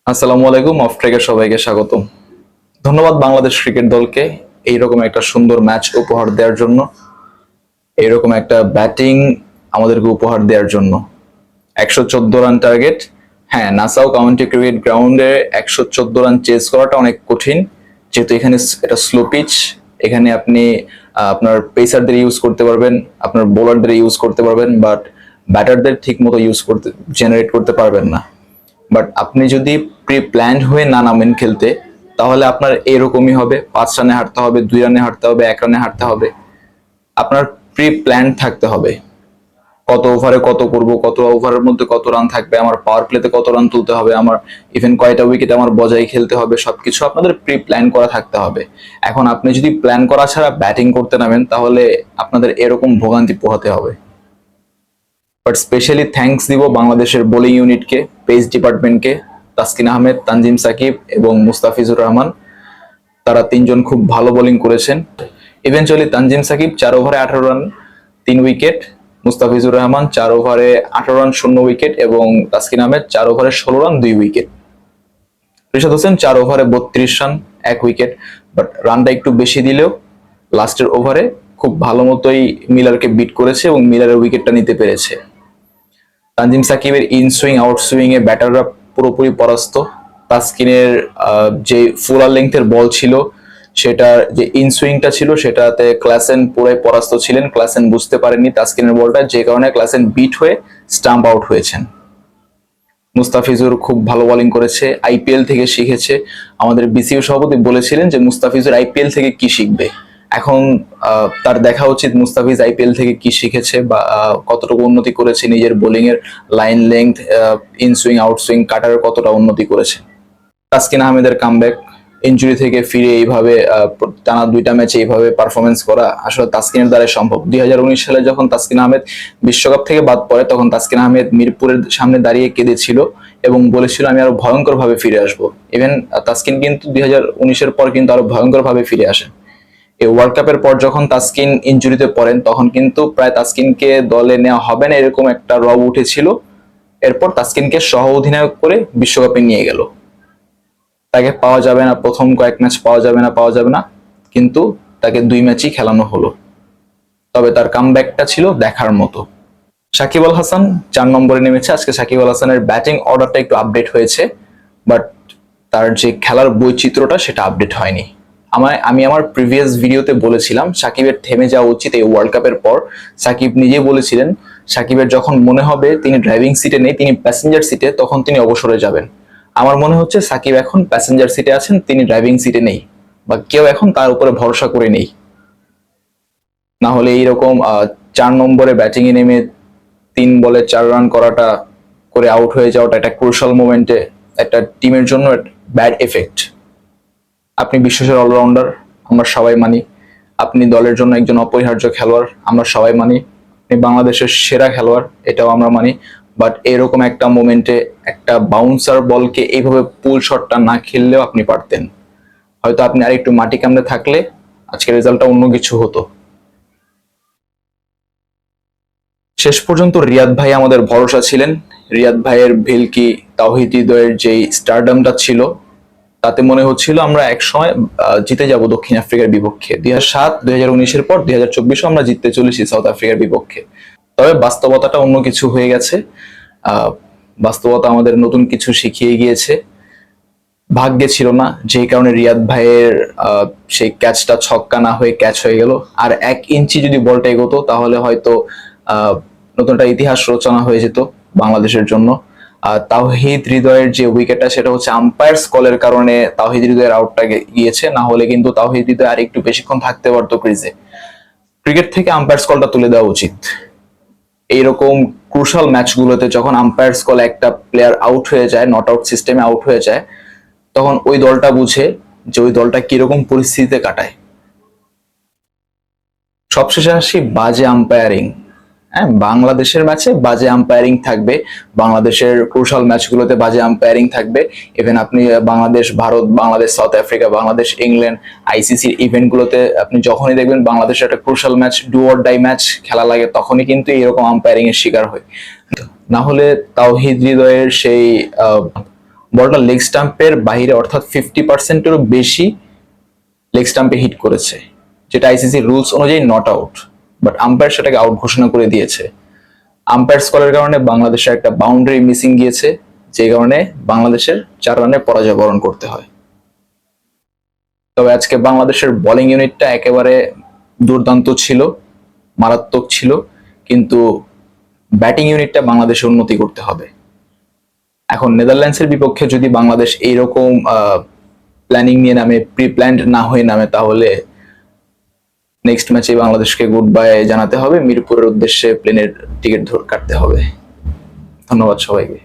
আসসালামু আলাইকুম। অফ ট্র্যাকে সবাইকে স্বাগতম। ধন্যবাদ বাংলাদেশ ক্রিকেট দলকে এইরকম একটা সুন্দর ম্যাচ উপহার দেওয়ার জন্য, এইরকম একটা ব্যাটিং আমাদেরকে উপহার দেওয়ার জন্য। 114 রান টার্গেট। হ্যাঁ, নাসাউ কাউন্টি ক্রিকেট গ্রাউন্ডে 114 রান চেস করাটা অনেক কঠিন, যেহেতু এখানে এটা স্লো পিচ। এখানে আপনি আপনার পেসারদের ইউজ করতে পারবেন, আপনার বোলারদের ইউজ করতে পারবেন, বাট ব্যাটারদের ঠিক মতো ইউজ করতে জেনারেট করতে পারবেন না। বাট আপনি যদি প্রি প্ল্যান্ড হয়ে না নামেন খেলতে, তাহলে আপনার এরকমই হবে। 5 রানে হারতে হবে, 2 রানে হারতে হবে, 1 রানে হারতে হবে। আপনার প্রি প্ল্যান থাকতে হবে, কত ওভারে কত করব, কত ওভারের মধ্যে কত রান থাকবে, আমার পাওয়ার প্লেতে কত রান তুলতে হবে, আমার ইভেন কয়টা উইকেট আমার বজায় খেলতে হবে, সবকিছু আপনাদের প্রি প্ল্যান করা থাকতে হবে। এখন আপনি যদি প্ল্যান করা ছাড়া ব্যাটিং করতে নামেন, তাহলে আপনাদের এরকম ভোগান্তি পোহাতে হবে। বাট স্পেশালি থ্যাঙ্কস দিব বাংলাদেশের বোলিং ইউনিটকে, পেস ডিপার্টমেন্টকে, তাসকিন আহমেদ, তানজিম সাকিব এবং মুস্তাফিজুর রহমান। তারা তিনজন খুব ভালো বোলিং করেছেন। ইভেনচুয়ালি তানজিম সাকিব 4 ওভারে 18 রান 3 উইকেট, মুস্তাফিজুর রহমান 4 ওভারে 18 রান 0 উইকেট এবং তাসকিন আহমেদ 4 ওভারে 16 রান 2 উইকেট। রিশাদ হোসেন 4 ওভারে 32 রান 1 উইকেট। বাট রানটা একটু বেশি দিলেও লাস্টের ওভারে খুব ভালো মতোই মিলারকে বিট করেছে এবং মিলারের উইকেটটা নিতে পেরেছে। তানজিম সাকিবের ইন সুইং আউট সুইং এ ব্যাটাররা পুরোপুরি পরাস্ত। তাসকিনের যে ফুলার লেন্থের বল ছিল, সেটার যে ইন সুইংটা ছিল, সেটাতে ক্লাসেন পুরাই পরাস্ত ছিলেন। ক্লাসেন বুঝতে পারেননি তাসকিনের বলটা, যে কারণে ক্লাসেন বিট হয়ে স্টাম্প আউট হয়েছেন। মুস্তাফিজুর খুব ভালো বোলিং করেছে, আইপিএল থেকে শিখেছে। আমাদের বিসিও সভাপতি বলেছিলেন যে মুস্তাফিজুর আইপিএল থেকে কি শিখবে। এখন তার দেখা উচিত মুস্তাফিজ আইপিএল থেকে কি শিখেছে বা কতটুকু উন্নতি করেছে, নিজের বোলিং এর line length, in swing out swing cutter কতটা উন্নতি করেছে। তাসকিন আহমেদের কামব্যাক, ইনজুরি থেকে ফিরে এইভাবে টানা 2টা ম্যাচে এইভাবে পারফরমেন্স করা আসলে তাসকিনের দ্বারা সম্ভব। 2019 সালে যখন তাসকিন আহমেদ বিশ্বকাপ থেকে বাদ পড়ে, তখন তাসকিন আহমেদ মিরপুরের সামনে দাঁড়িয়ে কেঁদেছিল এবং বলেছিল আমি আরো ভয়ঙ্কর ভাবে ফিরে আসবো। ইভেন তাসকিন কিন্তু 2019-এর পর কিন্তু আরো ভয়ঙ্কর ভাবে ফিরে আসেন। এই ওয়ার্ল্ড কাপের পর যখন তাসকিন ইনজুরিতে পড়েন, তখন কিন্তু প্রায় তাসকিনকে দলে নেওয়া হবে না এরকম একটা রব উঠেছিল। এরপর তাসকিনকে সহ অধিনায়ক করে বিশ্বকাপে নিয়ে গেল। তাকে পাওয়া যাবে না, প্রথম কয়েক ম্যাচ পাওয়া যাবে না, কিন্তু তাকে 2 ম্যাচই খেলানো হলো। তবে তার কামব্যাকটা ছিল দেখার মতো। সাকিব আল হাসান 4 নম্বরে নেমেছে। আজকে সাকিব আল হাসানের ব্যাটিং অর্ডারটা একটু আপডেট হয়েছে, বাট তার যে খেলার বৈচিত্র্যটা সেটা আপডেট হয়নি। আমি আমার প্রিভিয়াস ভিডিওতে বলেছিলাম সাকিবের থেমে যাওয়া উচিত এই ওয়ার্ল্ড কাপের পর। সাকিব নিজেই বলেছিলেন সাকিবের যখন মনে হবে তিনি ড্রাইভিং সিটে নেই, তিনি প্যাসেঞ্জার সিটে, তখন তিনি অবসরে যাবেন। আমার মনে হচ্ছে সাকিব এখন প্যাসেঞ্জার সিটে আছেন, তিনি ড্রাইভিং সিটে নেই, বা কেউ এখন তার উপরে ভরসা করে নেই। না হলে এইরকম 4 নম্বরে ব্যাটিং এ নেমে 3 বলে 4 রান করাটা, করে আউট হয়ে যাওয়াটা একটা ক্রুশাল মোমেন্টে একটা টিমের জন্য ব্যাড এফেক্ট। আপনি বিশ্বের অলরাউন্ডার, আমরা সবাই মানি। আপনি দলের জন্য একজন অপরিহার্য খেলোয়াড়, আমরা সবাই মানি। আপনি বাংলাদেশের সেরা খেলোয়াড়, এটাও আমরা মানি। বাট এরকম একটা মোমেন্টে একটা বাউন্সার বলকে এইভাবে পুল শটটা না খেললেও আপনি পারতেন। হয়তো আপনি আরেকটু মাটি কামড়ে থাকলে আজকের রেজাল্টটা অন্য কিছু হতো। শেষ পর্যন্ত রিয়াদ ভাই আমাদের ভরসা ছিলেন। রিয়াদ ভাইয়ের ভেলকি, তাওহিদ হৃদয়ের যেই স্টারডামটা ছিল, তাতে মনে হচ্ছিল আমরা একসময় জিতে যাব দক্ষিণ আফ্রিকার বিপক্ষে। 2007, 2019-এর পর 2024-ও আমরা জিততে চলেছি সাউথ আফ্রিকার বিপক্ষে। তবে বাস্তবতাটা অন্য কিছু হয়ে গেছে। বাস্তবতা আমাদের নতুন কিছু শিখিয়ে গিয়েছে। ভাগ্যে ছিল না, যেই কারণে রিয়াদ ভাইয়ের সেই ক্যাচটা ছক্কা না হয়ে ক্যাচ হয়ে গেল। আর 1 ইঞ্চি যদি বলটা এগোতো, তাহলে হয়তো নতুন একটা ইতিহাস রচনা হয়ে যেত বাংলাদেশের জন্য। তাওহিদ হৃদয়ের যে উইকেটটা, সেটা হচ্ছে আম্পায়ার্স কলের কারণে তাওহিদ হৃদয়ের আউটটা গিয়েছে। না হলে কিন্তু তাওহিদ হৃদয় আর একটু বেশিক্ষণ থাকতে পারতো ক্রিজে। ক্রিকেট থেকে আম্পায়ার্স কলটা তুলে দেওয়া উচিত। এইরকম ক্রুশাল ম্যাচগুলোতে যখন আম্পায়ার্স কল একটা প্লেয়ার আউট হয়ে যায়, নট আউট সিস্টেমে আউট হয়ে যায়, তখন ওই দলটা বুঝে যে ওই দলটা কিরকম পরিস্থিতিতে কাটায়। সবশেষে আসি বাজে আম্পায়ারিং। হ্যাঁ, বাংলাদেশের ম্যাচে বাজে আম্পায়ারিং থাকবে, বাংলাদেশের ক্রুশাল ম্যাচগুলোতে বাজে আম্পায়ারিং থাকবে। ইভেন আপনি Bangladesh Bharat, Bangladesh South Africa, Bangladesh England, আইসিসির ইভেন্টগুলোতে আপনি যখনই দেখবেন বাংলাদেশের একটা crucial match, do or die match খেলা লাগে, তখনই কিন্তু এরকম আম্পায়ারিং এর শিকার হয়। না হলে তাওহিদ হৃদয়ের সেই বলটা লেগ স্টাম্পের বাইরে অর্থাৎ 50%-এরও বেশি লেগ স্টাম্পে হিট করেছে, যেটা আইসিসি রুলস অনুযায়ী নট আউট, বাট আম্পায়ার সেটাকে আউট ঘোষণা করে দিয়েছে। আম্পায়ার্স কলের কারণে বাংলাদেশের একটা বাউন্ডারি মিসিং গিয়েছে, যে কারণে বাংলাদেশের 4 রানে পরাজয় বরণ করতে হয়। তবে আজকে বাংলাদেশের বোলিং ইউনিটটা একেবারে দুর্দান্ত ছিল, মারাত্মক ছিল, কিন্তু ব্যাটিং ইউনিটটা বাংলাদেশের উন্নতি করতে হবে। এখন নেদারল্যান্ডসের বিপক্ষে যদি বাংলাদেশ এইরকম প্ল্যানিং নিয়ে নামে, প্রি প্ল্যান্ড না হয়ে নামে, তাহলে নেক্সট ম্যাচে বাংলাদেশকে গুড বাই জানাতে হবে, মিরপুরের উদ্দেশ্যে প্লেনের টিকিট কাটতে হবে। ধন্যবাদ সবাইকে।